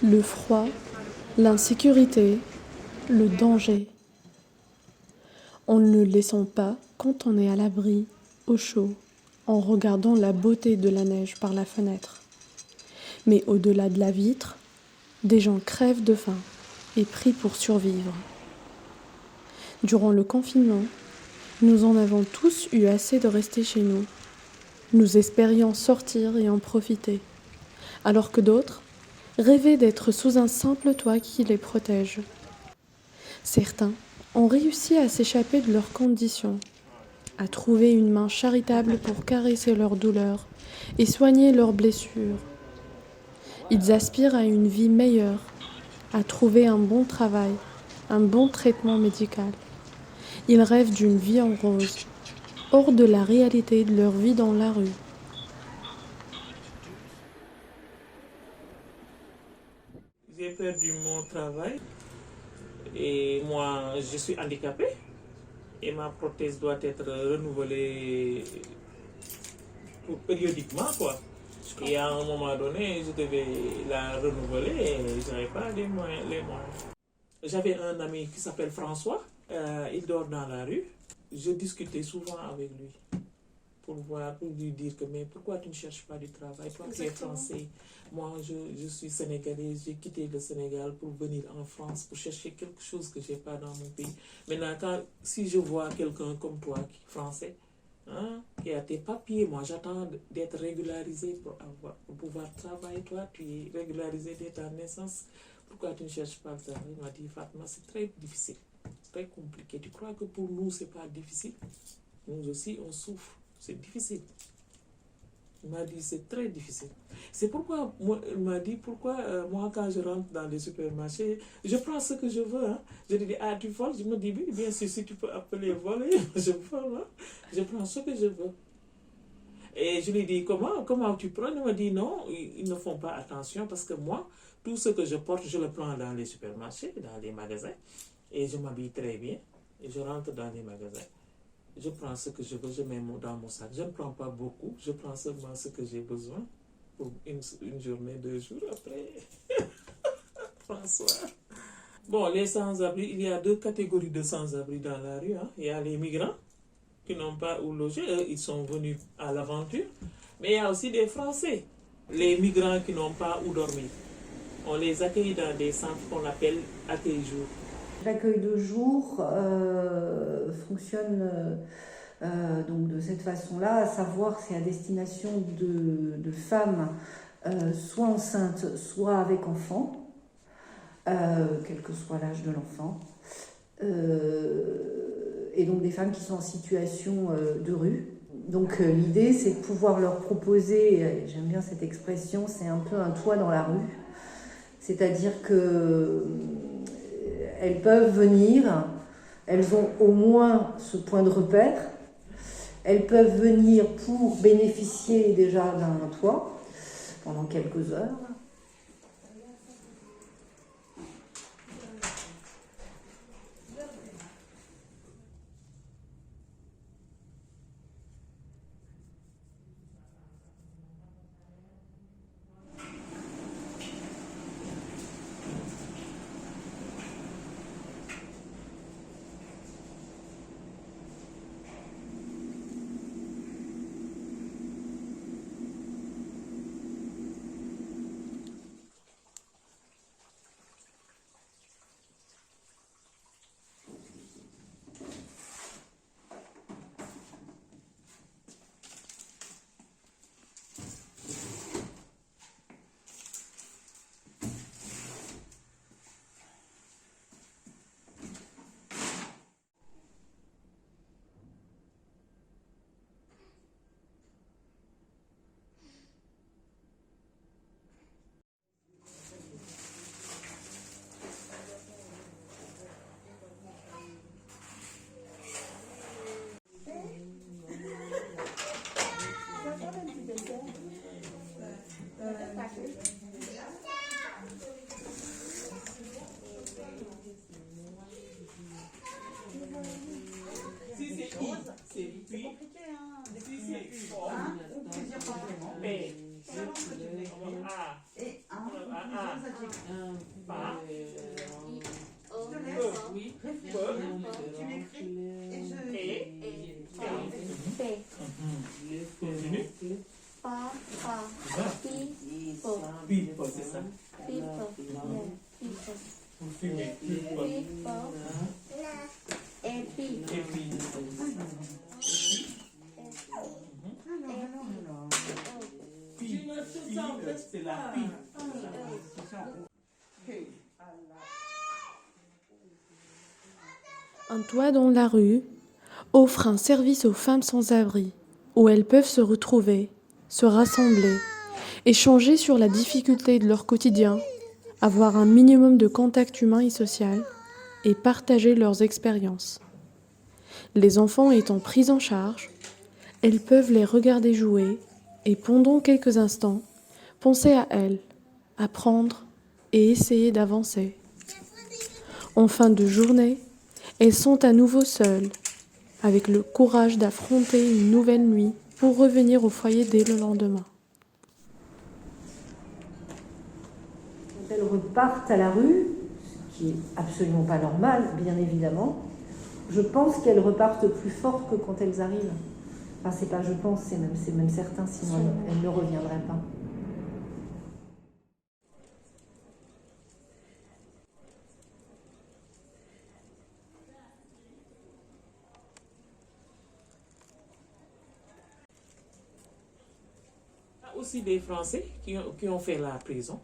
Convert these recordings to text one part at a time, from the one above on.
Le froid, l'insécurité, le danger. En ne le laissant pas quand on est à l'abri, au chaud, en regardant la beauté de la neige par la fenêtre. Mais au-delà de la vitre, des gens crèvent de faim et prient pour survivre. Durant le confinement, nous en avons tous eu assez de rester chez nous. Nous espérions sortir et en profiter, alors que d'autres rêvaient d'être sous un simple toit qui les protège. Certains ont réussi à s'échapper de leurs conditions, à trouver une main charitable pour caresser leurs douleurs et soigner leurs blessures. Ils aspirent à une vie meilleure, à trouver un bon travail, un bon traitement médical. Ils rêvent d'une vie en rose, hors de la réalité de leur vie dans la rue. J'ai perdu mon travail et moi je suis handicapée et ma prothèse doit être renouvelée périodiquement quoi. Et à un moment donné, je devais la renouveler et je n'avais pas les moyens. J'avais un ami qui s'appelle François, il dort dans la rue. Je discutais souvent avec lui pour lui dire que mais pourquoi tu ne cherches pas du travail, toi qui es français, moi je suis sénégalais, j'ai quitté le Sénégal pour venir en France pour chercher quelque chose que je n'ai pas dans mon pays. Maintenant, si je vois quelqu'un comme toi qui est français, hein, qui a tes papiers, moi j'attends d'être régularisé pour pouvoir travailler. Toi, tu es régularisé dès ta naissance. Pourquoi tu ne cherches pas le travail? Il m'a dit, Fatma, c'est très difficile, très compliqué. Tu crois que pour nous, c'est pas difficile? Nous aussi, on souffre. C'est difficile. Il m'a dit, c'est très difficile. C'est pourquoi, il m'a dit, pourquoi moi, quand je rentre dans les supermarchés, je prends ce que je veux. Hein. Je lui dis, ah, tu voles? Je me dis, oui, bien sûr, si tu peux appeler voler, je vole. Hein. Je prends ce que je veux. Et je lui dis, comment tu prends? Il m'a dit, non, ils ne font pas attention parce que moi, tout ce que je porte, je le prends dans les supermarchés, dans les magasins. Et je m'habille très bien. Et je rentre dans les magasins. Je prends ce que je veux, je mets dans mon sac. Je ne prends pas beaucoup, je prends seulement ce que j'ai besoin pour une journée, 2 jours après. François. Bon, les sans-abri, il y a 2 catégories de sans-abri dans la rue. Hein. Il y a les migrants qui n'ont pas où loger, eux, ils sont venus à l'aventure. Mais il y a aussi des Français, les migrants qui n'ont pas où dormir. On les accueille dans des centres qu'on appelle accueil-jour. L'accueil de jour fonctionne donc de cette façon-là, à savoir c'est à destination de femmes soit enceintes, soit avec enfants, quel que soit l'âge de l'enfant, et donc des femmes qui sont en situation de rue. Donc l'idée c'est de pouvoir leur proposer, j'aime bien cette expression, c'est un peu un toit dans la rue, c'est-à-dire que elles peuvent venir, elles ont au moins ce point de repère, elles peuvent venir pour bénéficier déjà d'un toit pendant quelques heures. Pas. Oui. Tu l'écris et je. Et. P. Continue. Pa. People. People, c'est ça. People. People. Pour fumer. People. People. Et puis. Et puis. Pi. C'est la pi. Un toit dans la rue offre un service aux femmes sans abri, où elles peuvent se retrouver, se rassembler, échanger sur la difficulté de leur quotidien, avoir un minimum de contact humain et social, et partager leurs expériences. Les enfants étant pris en charge, elles peuvent les regarder jouer et pendant quelques instants, penser à elles, apprendre et essayer d'avancer. En fin de journée, elles sont à nouveau seules, avec le courage d'affronter une nouvelle nuit pour revenir au foyer dès le lendemain. Quand elles repartent à la rue, ce qui est absolument pas normal, bien évidemment, je pense qu'elles repartent plus fortes que quand elles arrivent. Enfin, c'est pas je pense, c'est même certain, sinon elles ne reviendraient pas. Il y a aussi des Français qui ont fait la prison.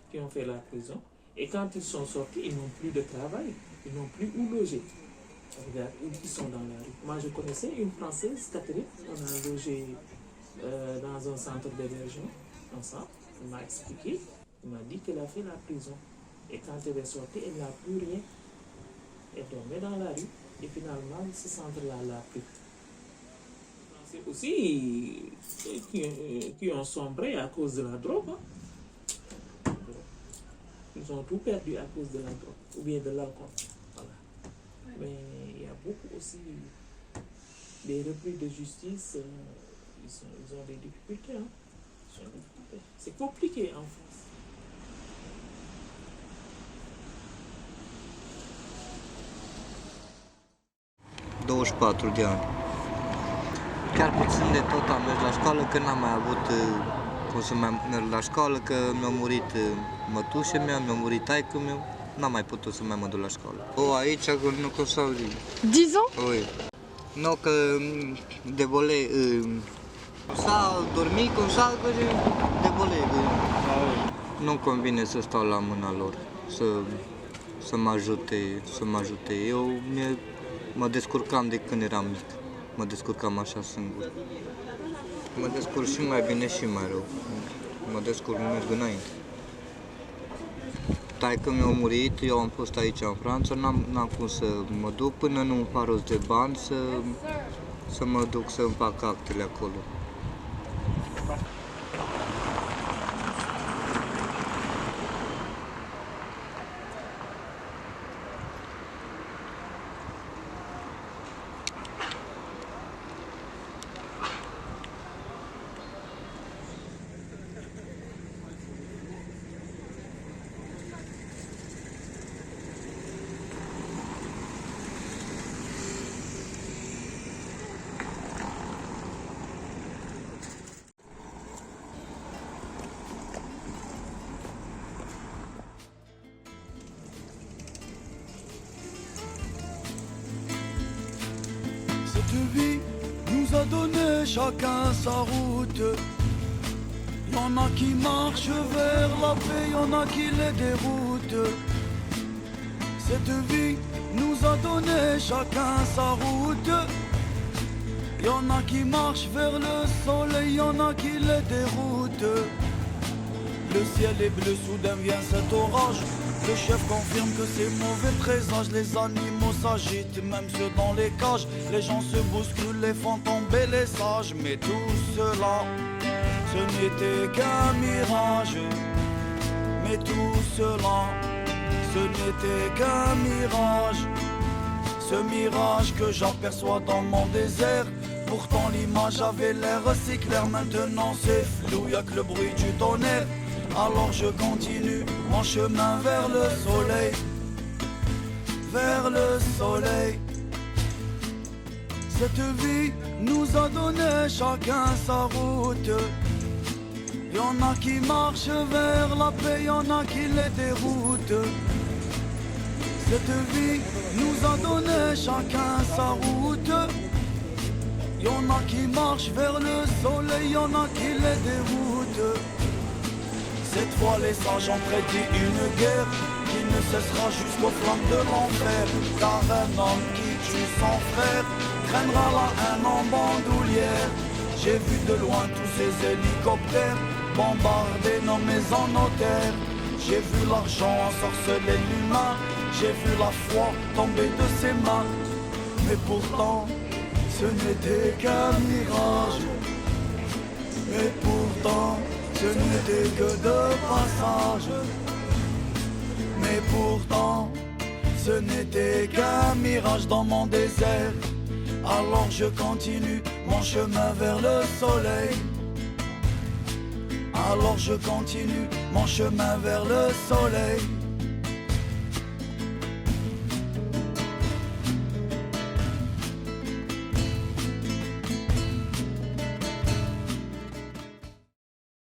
Qui ont fait la prison. Et quand ils sont sortis, ils n'ont plus de travail. Ils n'ont plus où loger. Regarde, ils sont dans la rue. Moi, je connaissais une Française, Catherine. On a logé dans un centre d'hébergement ensemble. Elle m'a expliqué. Elle m'a dit qu'elle a fait la prison. Et quand elle est sortie, elle n'a plus rien. Elle dormait dans la rue. Et finalement, ce centre-là l'a pris. C'est aussi qui ont sombré à cause de la drogue. Hein. Ils ont tout perdu à cause de la drogue ou bien de l'alcool. Voilà. Mais il y a beaucoup aussi des repris de justice. Ils ont des difficultés. Hein. C'est compliqué en France. 24 de ani. Chiar puțin de tot am mers la școală, că n-am mai avut cum să mai merg la școală, că mi-a murit mătușa mea, mi-a murit taică meu, n-am mai putut să mai mă duc la școală. Aici nu cum să zic. 10 ans? Oui. Nu că de volé s-a dormit cum s-a de volé. Nu-mi convine să stau la mâna lor, să mă ajute. Eu mă descurcam de când eram mic. Mă descurcam așa singur. Mă descurc și mai bine și mai rău. Mă descurc, merg înainte. Taică mi-a murit, eu am fost aici în Franța, n-am cum să mă duc până nu îmi fac rost de bani să mă duc să îmi fac actele acolo. Cette vie nous a donné chacun sa route. Y'en a qui marchent vers la paix, y'en a qui les déroutent. Cette vie nous a donné chacun sa route. Y'en a qui marchent vers le soleil, y'en a qui les déroutent. Le ciel est bleu, soudain vient cet orage. Le chef confirme que c'est mauvais présage. Les animaux s'agitent, même ceux dans les cages. Les gens se bousculent, les font tomber les sages. Mais tout cela, ce n'était qu'un mirage. Mais tout cela, ce n'était qu'un mirage. Ce mirage que j'aperçois dans mon désert. Pourtant l'image avait l'air si claire. Maintenant c'est flou, y'a que le bruit du tonnerre. Alors je continue mon chemin vers le soleil, vers le soleil. Cette vie nous a donné chacun sa route. Y en a qui marchent vers la paix, y en a qui les déroutent. Cette vie nous a donné chacun sa route. Y en a qui marchent vers le soleil, y en a qui les déroutent. Cette fois les sages ont prédit une guerre qui ne cessera jusqu'aux flammes de l'enfer. Car un homme qui tue son frère traînera la haine en bandoulière. J'ai vu de loin tous ces hélicoptères bombarder nos maisons, nos terres. J'ai vu l'argent ensorceler l'humain, j'ai vu la foi tomber de ses mains. Mais pourtant, ce n'était qu'un mirage. Mais pourtant, ce n'était que de passage. Mais pourtant, ce n'était qu'un mirage dans mon désert. Alors je continue mon chemin vers le soleil. Alors je continue mon chemin vers le soleil.